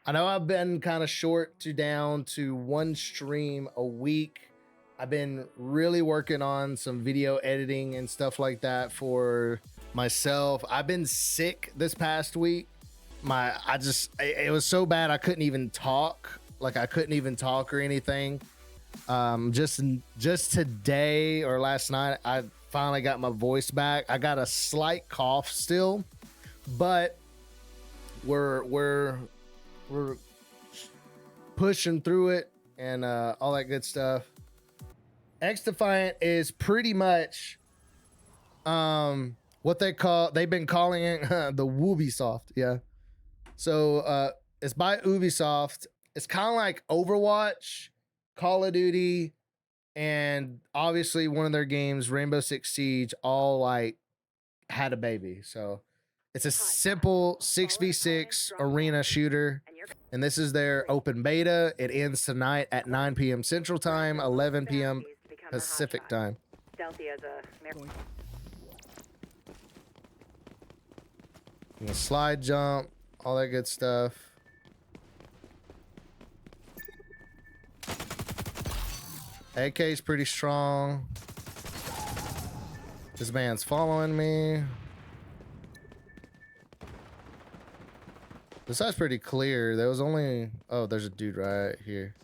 I know I've been kind of short to down to one stream a week. I've been really working on some video editing and stuff like that for myself. I've been sick this past week. It was so bad I couldn't even talk. Like I couldn't even talk or anything. Just today or last night, I finally got my voice back. I got a slight cough still, but we're pushing through it and all that good stuff. XDefiant is pretty much what they've been calling it the Ubisoft. Yeah. So it's by Ubisoft. It's kind of like Overwatch, Call of Duty, and obviously one of their games, Rainbow Six Siege, all like had a baby. So it's a simple 6v6 arena shooter. And this is their open beta. It ends tonight at 9 p.m. Central Time, 11 p.m. Pacific Time. You can slide jump, all that good stuff. AK is pretty strong. This man's following me. This side's pretty clear. There was only... Oh, there's a dude right here.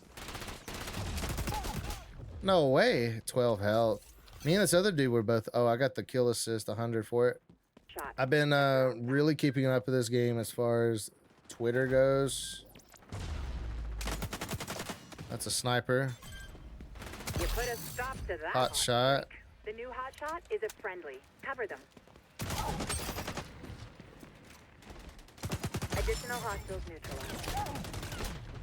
No way. 12 health. Me and this other dude were both... Oh, I got the kill assist, 100 for it. I've been really keeping up with this game as far as Twitter goes. That's a sniper. You put a stop to that. Hot shot. The new hot shot is a friendly. Cover them. Additional hostiles neutralized.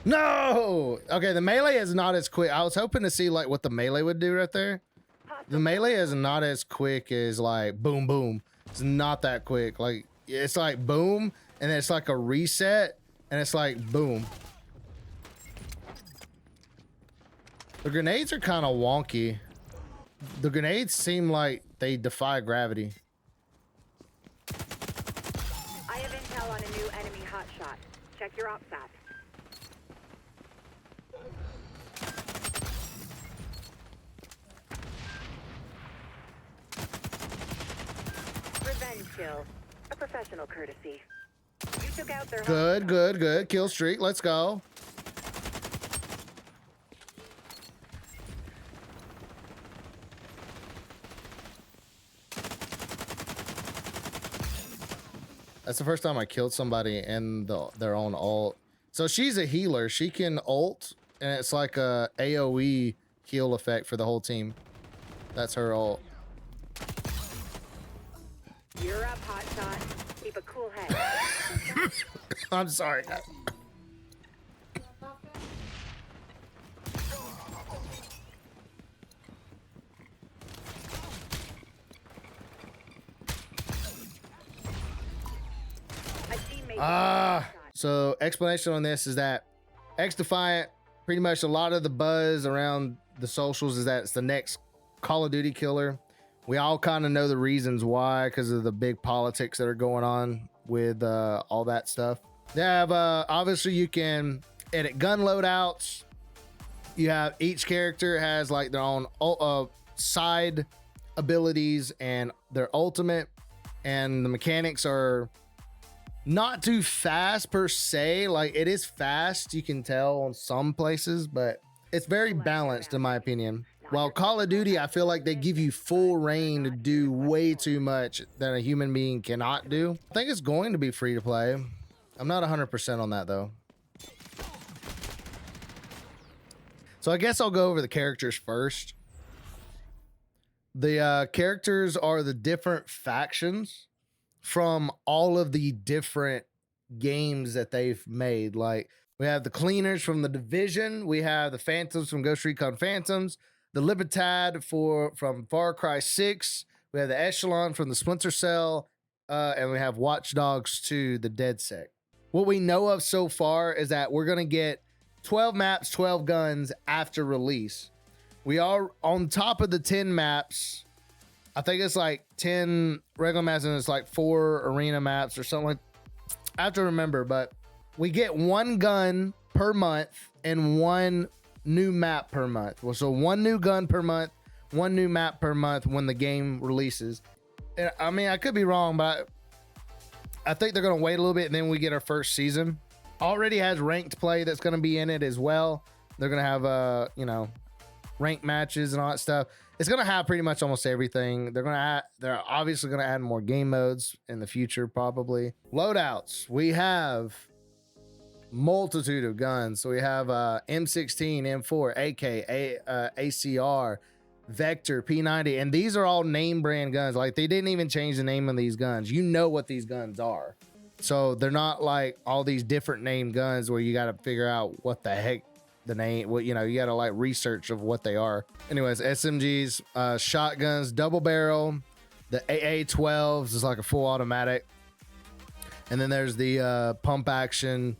No! Okay, the melee is not as quick. I was hoping to see like what the melee would do right there. The melee is not as quick as like boom boom. It's not that quick. Like it's like boom and then it's like a reset and it's like boom. The grenades are kind of wonky. The grenades seem like they defy gravity. I have intel on a new enemy hotshot. Check your ops app. Revenge kill. A professional courtesy. You took out their Good. Kill streak. Let's go. That's the first time I killed somebody in their own ult. So she's a healer. She can ult, and it's like a AoE heal effect for the whole team. That's her ult. You're up, hotshot. Keep a cool head. I'm sorry. So explanation on this is that XDefiant, pretty much a lot of the buzz around the socials is that it's the next Call of Duty killer. We all kind of know the reasons why, because of the big politics that are going on with all that stuff. They have obviously you can edit gun loadouts. You have each character has like their own side abilities and their ultimate, and the mechanics are not too fast per se. Like it is fast, you can tell on some places, but it's very balanced in my opinion. While Call of Duty, I feel like they give you full reign to do way too much that a human being cannot do. I think it's going to be free to play. I'm not 100% on that though. So I guess I'll go over the characters first. The characters are the different factions from all of the different games that they've made. Like we have the Cleaners from The Division, we have the Phantoms from Ghost Recon Phantoms, the Libertad from Far Cry 6, we have the Echelon from the Splinter Cell, and we have Watch Dogs 2, the DedSec. What we know of so far is that we're gonna get 12 maps, 12 guns after release. We are on top of the 10 maps. I think it's like 10 regular maps and it's like 4 arena maps or something like. I have to remember, but we get one gun per month and one new map per month. Well, so one new gun per month, one new map per month when the game releases. I mean, I could be wrong, but I think they're going to wait a little bit and then we get our first season. Already has ranked play that's going to be in it as well. They're going to have, you know, ranked matches and all that stuff. It's going to have pretty much almost everything. They're obviously going to add more game modes in the future, probably. Loadouts. We have multitude of guns. So we have M16, M4, AK, ACR, Vector, P90, and these are all name brand guns. Like, they didn't even change the name of these guns. You know what these guns are. So they're not like all these different named guns where you got to figure out what the heck the name, what, you know, you got to like research of what they are. Anyways, SMGs, shotguns, double barrel, the AA-12s is like a full automatic. And then there's the pump action,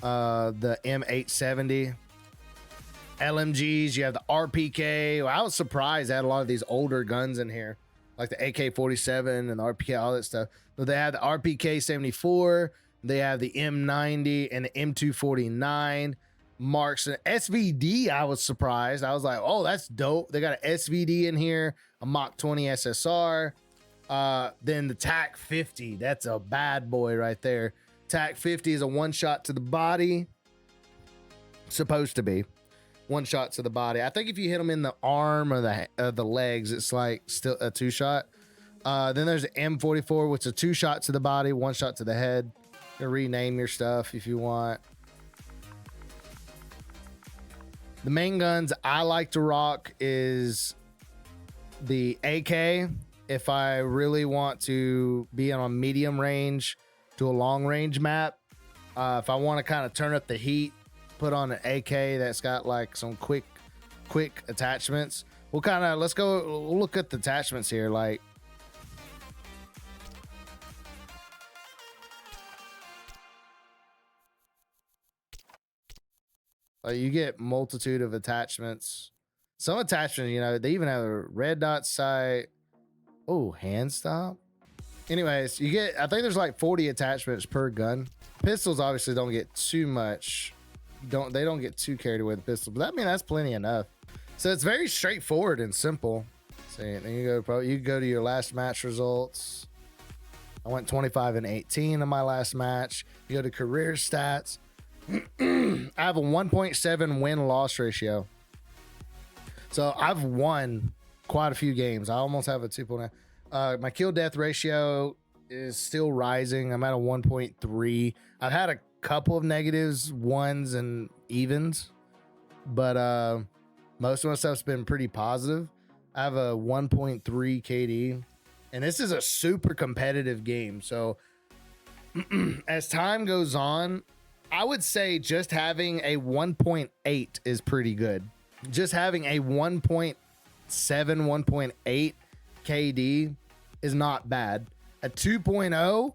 the M870. LMGs, you have the RPK. Well, I was surprised they had a lot of these older guns in here, like the AK-47 and the RPK, all that stuff. But they have the RPK-74, they have the M90 and the M249 marks. And SVD, I was surprised. I was like, oh, that's dope. They got an SVD in here, a Mach 20 SSR. Then the TAC 50, that's a bad boy right there. TAC 50 is a one shot to the body. Supposed to be one shot to the body. I think if you hit them in the arm or the legs, it's like still a two shot. Then there's the M44, which is a two shot to the body, one shot to the head. You can rename your stuff if you want. The main guns I like to rock is the AK. If I really want to be on a medium range to a long range map, if I want to kind of turn up the heat, put on an AK that's got like some quick attachments. Let's go look at the attachments here. Like, you get multitude of attachments. Some attachments, you know, they even have a red dot sight. Oh, hand stop. Anyways, you get, I think there's like 40 attachments per gun. Pistols obviously don't get too much. They don't get too carried away with the pistol, but I mean, that's plenty enough. So it's very straightforward and simple. See, then you go to your last match results. I went 25 and 18 in my last match. You go to career stats. I have a 1.7 win-loss ratio. So I've won quite a few games. I almost have a 2.9. My kill-death ratio is still rising. I'm at a 1.3. I've had a couple of negatives, ones, and evens. But most of my stuff's been pretty positive. I have a 1.3 KD. And this is a super competitive game. So as time goes on, I would say just having a 1.8 is pretty good. Just having a 1.7, 1.8 KD is not bad. A 2.0,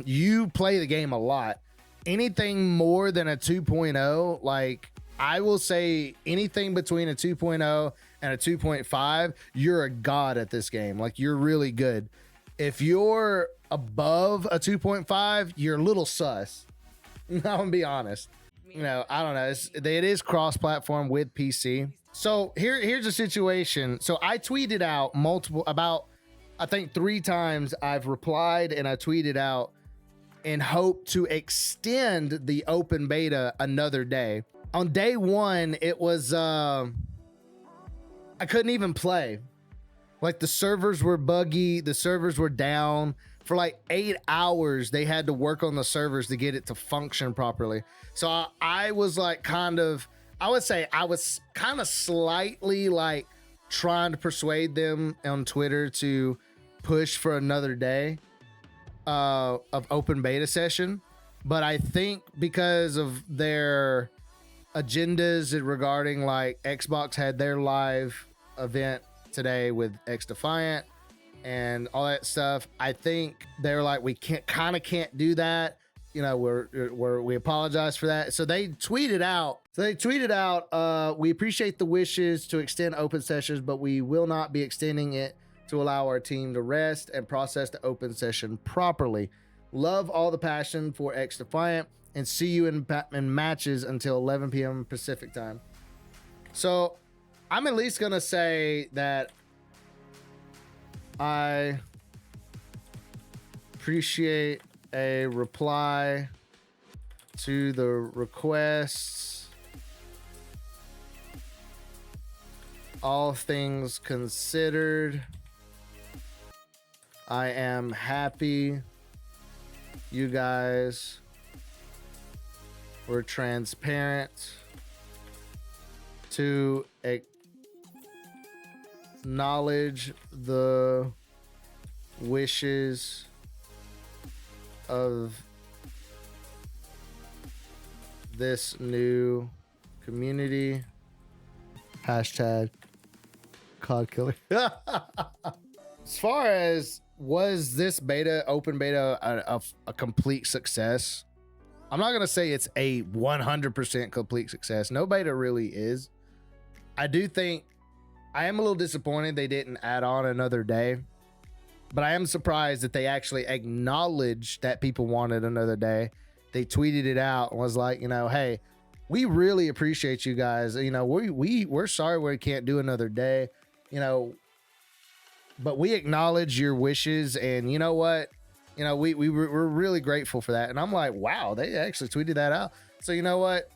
you play the game a lot. Anything more than a 2.0, like I will say anything between a 2.0 and a 2.5, you're a god at this game. Like, you're really good. If you're above a 2.5, you're a little sus. I'm gonna be honest. You know, I don't know. It is cross-platform with PC. So here's a situation. So I tweeted out I think 3 times I've replied and I tweeted out in hope to extend the open beta another day. On day 1, it was I couldn't even play. Like, the servers were buggy, the servers were down. For like 8 hours, they had to work on the servers to get it to function properly. So I was like I would say I was kind of slightly like trying to persuade them on Twitter to push for another day of open beta session. But I think because of their agendas regarding, like, Xbox had their live event today with XDefiant and all that stuff, I think they're like, we can't do that. You know, we apologize for that. So they tweeted out, we appreciate the wishes to extend open sessions, but we will not be extending it to allow our team to rest and process the open session properly. Love all the passion for XDefiant and see you in matches until 11 p.m. Pacific time. So I'm at least going to say that I appreciate a reply to the requests. All things considered, I am happy you guys were transparent to acknowledge the wishes of this new community. Hashtag COD killer. As far as was this beta, open beta, a complete success? I'm not gonna say it's a 100% complete success. No beta really is. I do think I am a little disappointed they didn't add on another day, but I am surprised that they actually acknowledged that people wanted another day. They tweeted it out and was like, you know, hey, we really appreciate you guys. You know, we're sorry we can't do another day, you know, but we acknowledge your wishes, and you know what? You know, we're really grateful for that. And I'm like, wow, they actually tweeted that out. So you know what?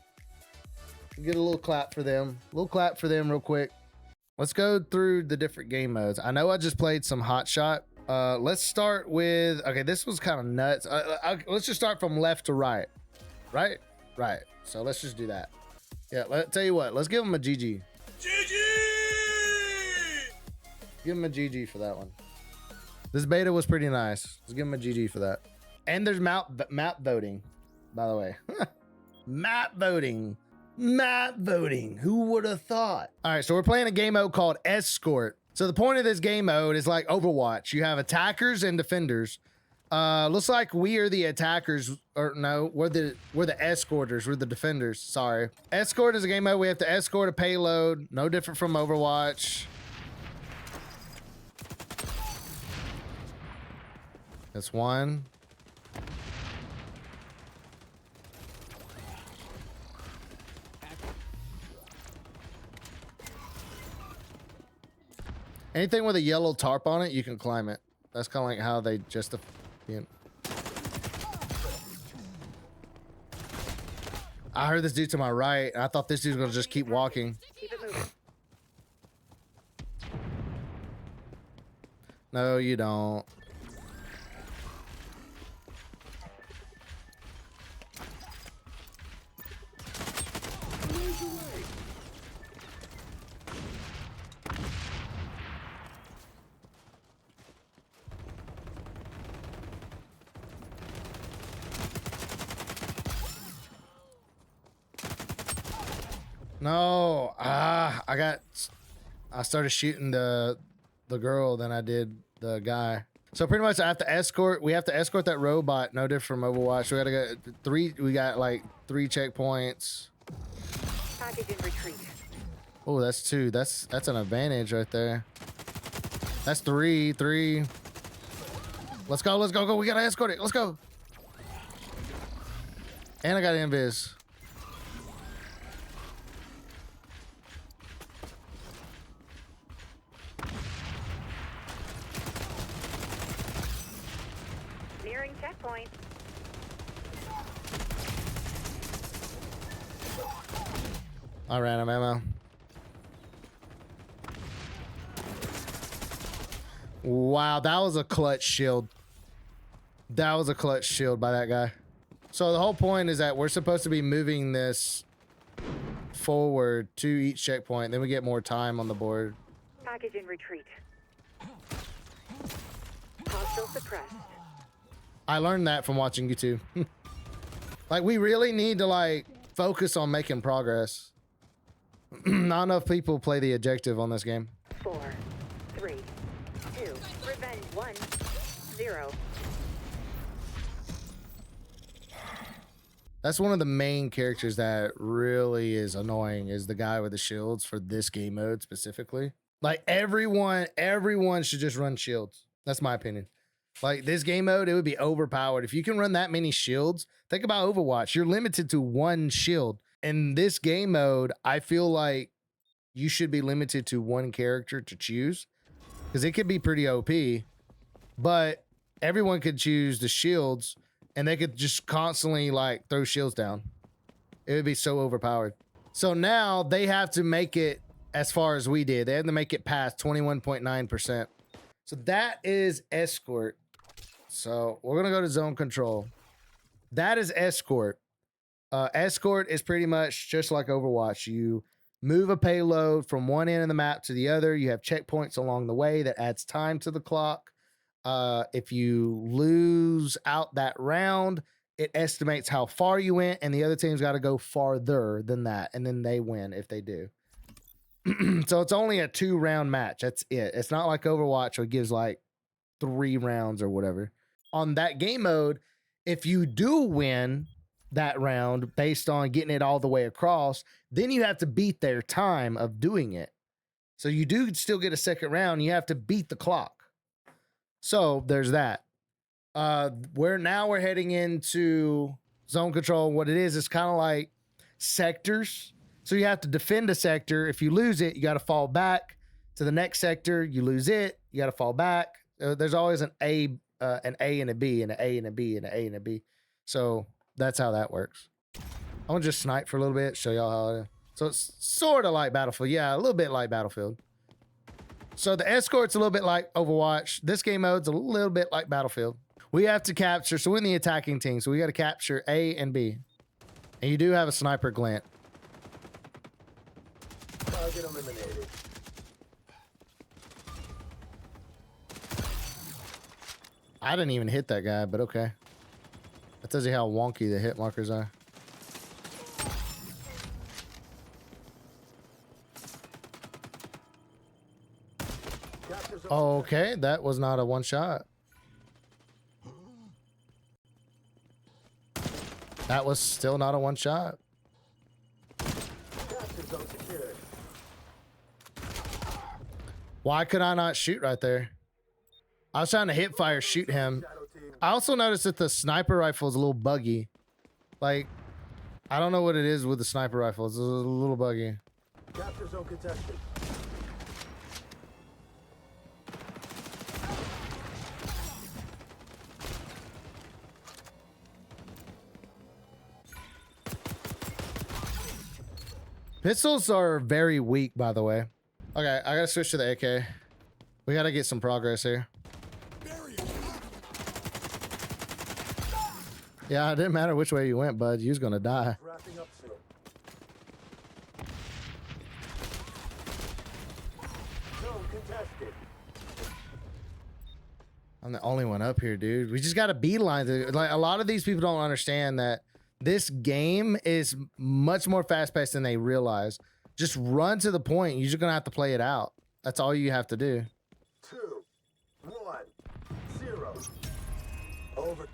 Get a little clap for them. A little clap for them real quick. Let's go through the different game modes. I know I just played some Hot Shot. Let's start with, okay, this was kind of nuts. Let's just start from left to right. Right? Right. So let's just do that. Yeah, tell you what, let's give them a GG. GG! Give them a GG for that one. This beta was pretty nice. Let's give them a GG for that. And there's map voting, by the way. Map voting. Map voting. Who would have thought? All right, so we're playing a game mode called Escort. So the point of this game mode is like Overwatch. You have attackers and defenders. Looks like we are the attackers, or no, we're the escorters. We're the defenders. Sorry. Escort is a game mode. We have to escort a payload. No different from Overwatch. That's one. Anything with a yellow tarp on it, you can climb it. That's kind of like how they just... I heard this dude to my right. I thought this dude was going to just keep walking. Keep it moving. No, you don't. No, I started shooting the girl than I did the guy. So pretty much I have to escort. We have to escort that robot. No different from Overwatch. We gotta get three. We got like 3 checkpoints. Package in retreat. Oh, that's 2. That's an advantage right there. That's 3. Let's go. Let's go. Go. We gotta escort it. Let's go. And I got invis. Nearing checkpoint. I ran out of ammo. Wow, that was a clutch shield. That was a clutch shield by that guy. So the whole point is that we're supposed to be moving this forward to each checkpoint. Then we get more time on the board. Package in retreat. Hostile suppressed. I learned that from watching YouTube. Like, we really need to, like, focus on making progress. Not enough people play the objective on this game. 4, 3, 2, revenge 1, 0. That's one of the main characters that really is annoying, is the guy with the shields for this game mode specifically. Like, everyone should just run shields. That's my opinion. Like this game mode, it would be overpowered. If you can run that many shields, think about Overwatch. You're limited to one shield. In this game mode, I feel like you should be limited to one character to choose because it could be pretty OP, but everyone could choose the shields and they could just constantly like throw shields down. It would be so overpowered. So now they have to make it as far as we did. They had to make it past 21.9%. So that is escort. So we're going to go to zone control. That is escort. Escort is pretty much just like Overwatch. You move a payload from one end of the map to the other. You have checkpoints along the way that adds time to the clock. If you lose out that round, it estimates how far you went, and the other team's got to go farther than that, and then they win if they do. So it's only a 2-round match. That's it. It's not like Overwatch, where it gives like 3 rounds or whatever. On that game mode, if you do win that round based on getting it all the way across, then you have to beat their time of doing it. So you do still get a second round. You have to beat the clock. So there's that. We're heading into zone control. What it is kind of like sectors. So you have to defend a sector. If you lose it, you got to fall back to the next sector. You lose it, you got to fall back. There's always an A and a B, and an A and a B, and an A and a B. So that's how that works. I'm gonna just snipe for a little bit, show y'all how it is. So it's sort of like Battlefield. Yeah, a little bit like Battlefield. So the escort's a little bit like Overwatch. This game mode's a little bit like Battlefield. We have to capture, so we're in the attacking team, so we got to capture A and B. And you do have a sniper glint. Target eliminated. I didn't even hit that guy, but okay. That tells you how wonky the hit markers are. Okay, that was not a one shot. That was still not a one shot. Why could I not shoot right there? I was trying to hip fire shoot him. I also noticed that the sniper rifle is a little buggy. Like, I don't know what it is with the sniper rifle. It's a little buggy. Capture zone contested. Pistols are very weak, by the way. Okay, I gotta switch to the AK. We gotta get some progress here. Yeah, it didn't matter which way you went, bud. You was gonna die. Wrapping up soon. Zone contested. I'm the only one up here, dude. We just got to beeline. Like, a lot of these people don't understand that this game is much more fast-paced than they realize. Just run to the point. You're just gonna have to play it out. That's all you have to do. 2, 1, 0. Over.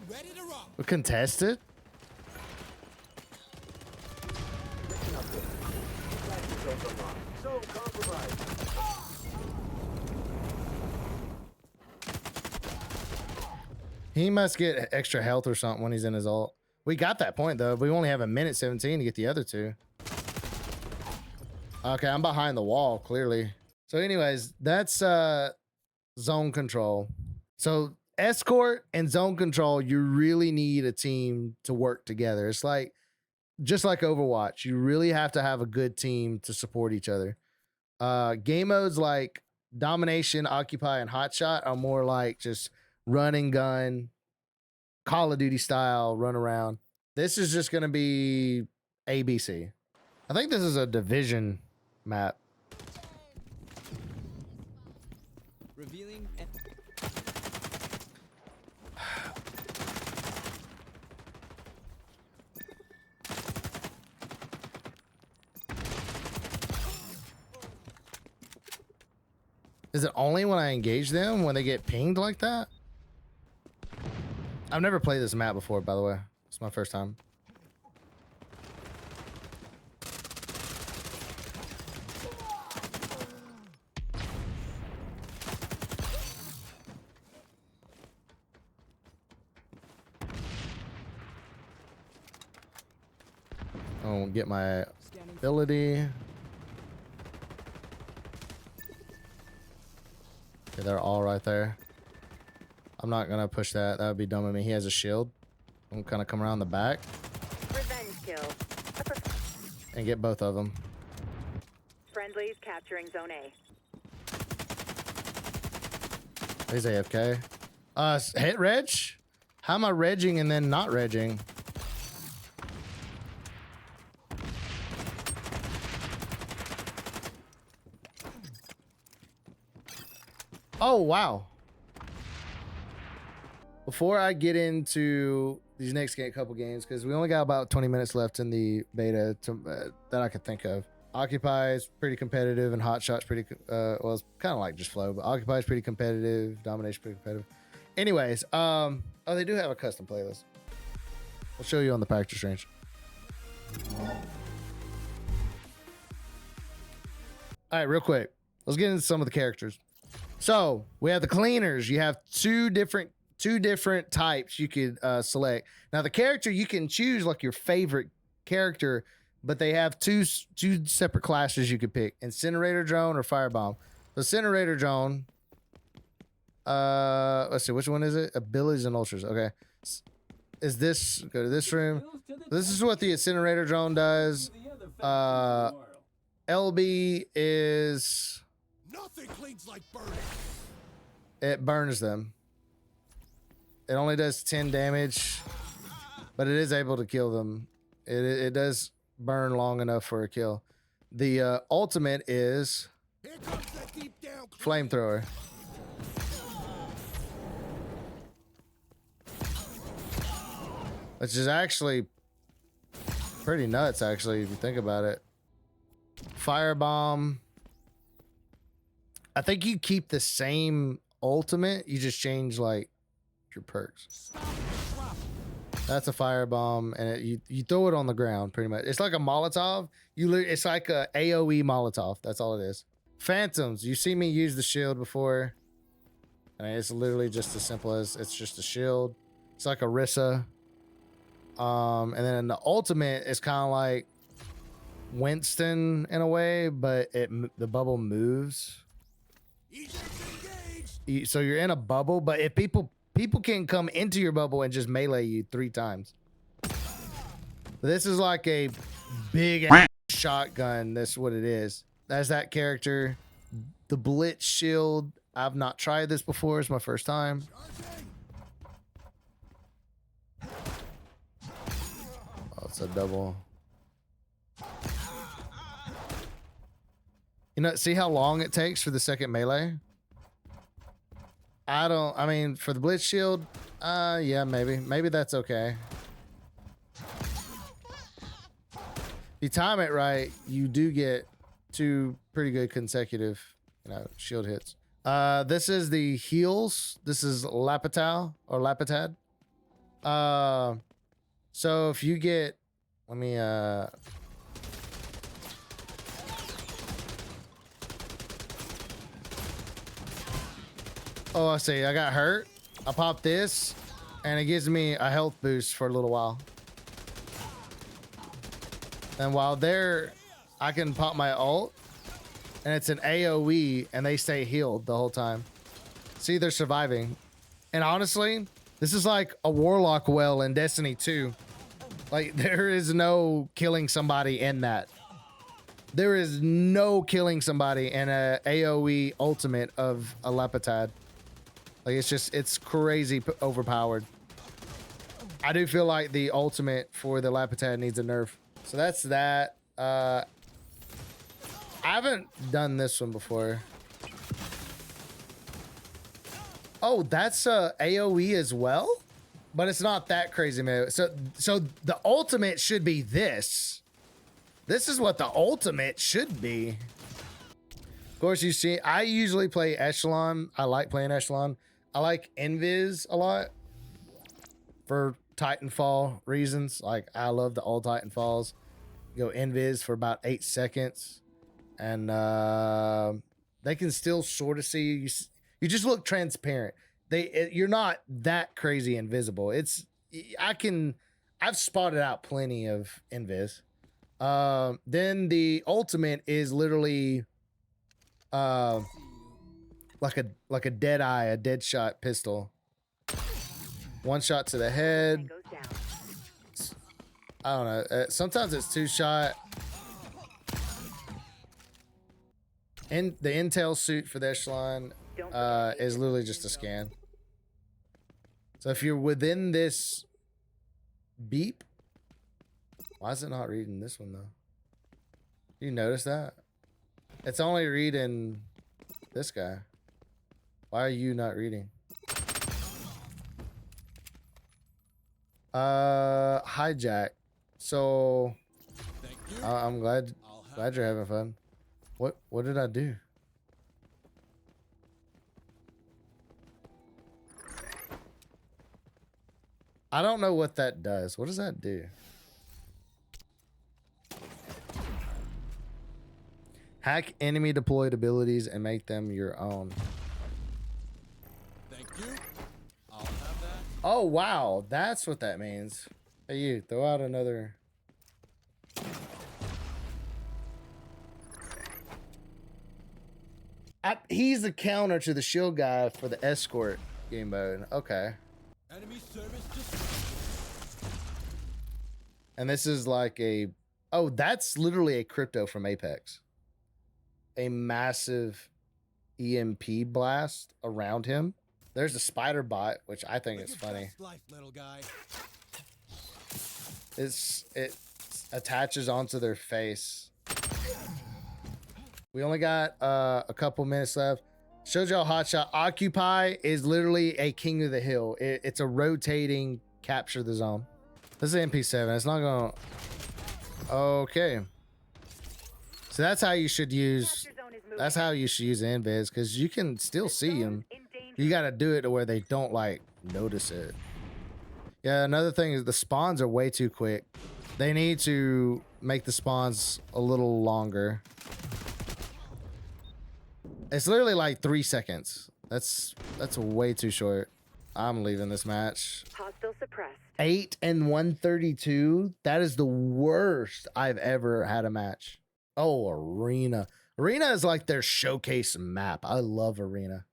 Ready to rock. We're contested. So compromised. He must get extra health or something when he's in his ult. We got that point though. We only have a minute 17 to get the other two. Okay, I'm behind the wall, clearly. So anyways, that's zone control. So escort and zone control, you really need a team to work together. It's like, just like Overwatch, you really have to have a good team to support each other. Game modes like Domination, Occupy, and Hotshot are more like just run and gun, Call of Duty style, run around. This is just going to be ABC. I think this is a division map. Revealing. Is it only when I engage them when they get pinged like that? I've never played this map before, by the way. It's my first time. I'll get my ability. Okay, they're all right there. I'm not gonna push that. That would be dumb of me. He has a shield. I'm kind of come around the back Revenge kill. and get both of them. Friendlies capturing Zone A. He's AFK. Hit reg? How am I regging and then not regging? Oh, wow. Before I get into these next couple games, because we only got about 20 minutes left in the beta that I could think of. Occupy is pretty competitive, and Hot Shot's pretty, well, it's kind of like just flow, but Occupy is pretty competitive, Domination pretty competitive. Anyways, oh, they do have a custom playlist. I'll show you on the practice range. All right, real quick. Let's get into some of the characters. So we have the cleaners. You have two different types you could select. Now the character you can choose like your favorite character, but they have two separate classes you could pick: incinerator drone or firebomb. The incinerator drone. Let's see, which one is it? Abilities and ultras. Okay, is this go to this room? This is what the incinerator drone does. LB is. Nothing cleans like burning. It burns them. It only does 10 damage, but it is able to kill them. It does burn long enough for a kill. The ultimate is flamethrower. Which is actually pretty nuts, actually, if you think about it. Firebomb. I think you keep the same ultimate. You just change like your perks. That's a firebomb, and you throw it on the ground pretty much. It's like a Molotov. It's like a AOE Molotov. That's all it is. Phantoms. You see me use the shield before. I mean, it's literally just as simple as it's just a shield. It's like a Rissa. And then the ultimate is kind of like Winston in a way, but the bubble moves. So you're in a bubble, but if people can come into your bubble and just melee you 3 times. This is like a big shotgun. That's what it is. That's that character. The Blitz shield. I've not tried this before. It's my first time. Oh, it's a double. You know, see how long it takes for the second melee? I mean, for the Blitz shield, yeah, maybe that's okay. If you time it right, you do get 2 pretty good consecutive, shield hits. This is the heals. This is Lapitao or Lapitad. So if you get, let me, oh, I see. I got hurt. I popped this, and it gives me a health boost for a little while. And while there, I can pop my ult, and it's an AOE, and they stay healed the whole time. See, they're surviving. And honestly, this is like a Warlock well in Destiny 2. Like, there is no killing somebody in that. There is no killing somebody in a AOE ultimate of a Lapitad. Like, it's crazy overpowered. I do feel like the ultimate for the Lapitad needs a nerf. So that's that. I haven't done this one before. Oh, that's AOE as well? But it's not that crazy, man. So the ultimate should be this. This is what the ultimate should be. Of course, you see, I usually play Echelon. I like playing Echelon. I like Invis a lot for Titanfall reasons. Like, I love the old Titanfalls. Go Invis for about 8 seconds. And they can still sort of see you. You just look transparent. You're not that crazy invisible. I've spotted out plenty of Invis. Then the ultimate is literally like a dead eye, a dead shot pistol. One shot to the head. I don't know. Sometimes it's 2 shot. And the intel suit for the Echelon is literally just a scan. So if you're within this beep, why is it not reading this one though? You notice that? It's only reading this guy. Why are you not reading? Hijack. So I'm glad you're having fun. What did I do? I don't know what that does. What does that do? Hack enemy deployed abilities and make them your own. Thank you. I'll have that. Oh, wow. That's what that means. Hey, you, throw out another. He's the counter to the shield guy for the escort game mode. Okay. Enemy service just. And this is like a... Oh, that's literally a crypto from Apex. A massive EMP blast around him. There's a spider bot, which I think is funny. Life, little guy. It attaches onto their face. We only got a couple minutes left. Showed y'all hotshot. Occupy is literally a king of the hill. It's a rotating capture the zone. This is MP7. It's not gonna... Okay. So that's how you should use... That's how you should use Invis, because you can still see them. You got to do it to where they don't, like, notice it. Yeah, another thing is the spawns are way too quick. They need to make the spawns a little longer. It's literally like 3 seconds. That's way too short. I'm leaving this match. Hostile suppressed. 8 and 132. That is the worst I've ever had a match. Oh, Arena. Arena is like their showcase map. I love Arena.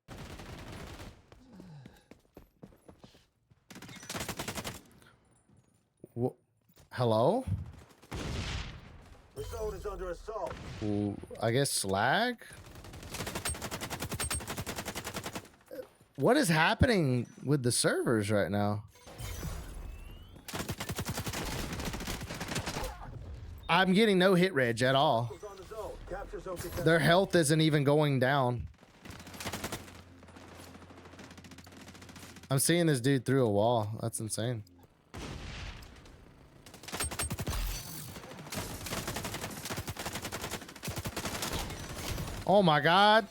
Hello? The zone is under assault. Ooh, I guess slag? What is happening with the servers right now? I'm getting no hit reg at all. Their health isn't even going down. I'm seeing this dude through a wall. That's insane. Oh my God.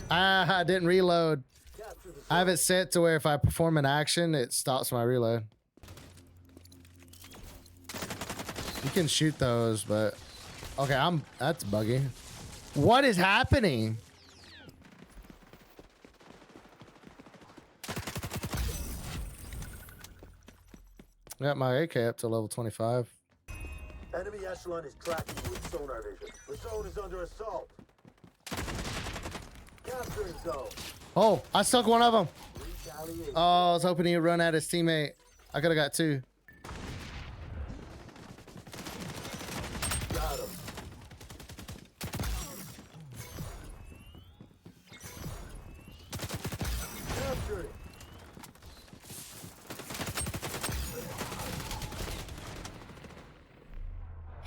I didn't reload. I have it set to where if I perform an action, it stops my reload. You can shoot those, but okay, that's buggy. What is happening? I got my AK up to level 25. Enemy echelon is tracking you with sonar vision. The zone is under assault. Capturing zone. Oh, I stuck one of them. Retaliation. Oh, I was hoping he'd run at his teammate. I could have got 2. Got him. Capturing.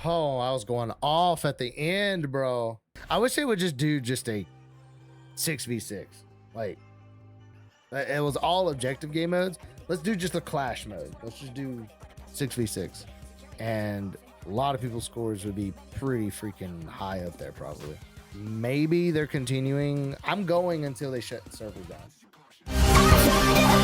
Oh, I was going off at the end, bro. I wish they would just do just a 6v6. Like, it was all objective game modes. Let's do just a clash mode. Let's just do 6v6. And A lot of people's scores would be pretty freaking high up there, probably. Maybe they're continuing. I'm going until they shut the server down.